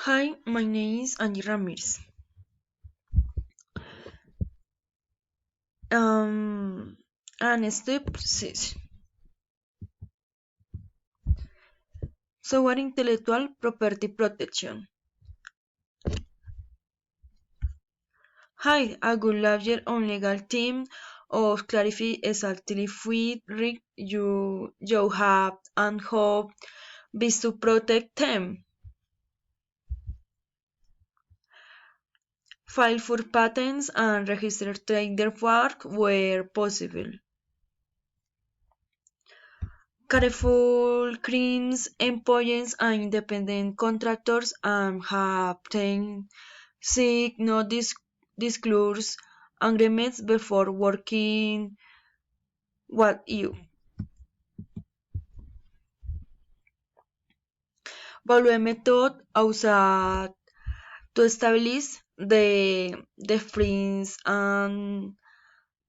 Hi, my name is Angie Ramirez. Um, and step 6. Software intellectual property protection. Hi, I would love your own legal team of clarify exactly with you have and hope is to protect them. File for patents and register trademark where possible. Careful creams, employees and independent contractors have ten seek no disclose agreements before working what you. Value method used to establish the difference and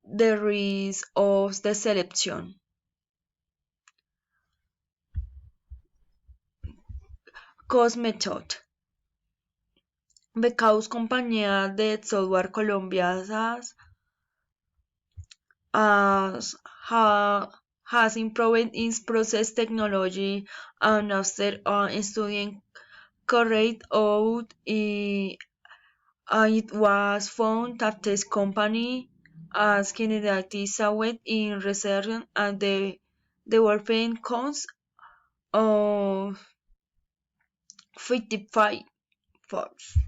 the risk of the selection. Cost method. Because compañías de software colombianas has, has improved its process technology and after studying carried out it was found that this company as generally saw in research and the development costs of 55 falls.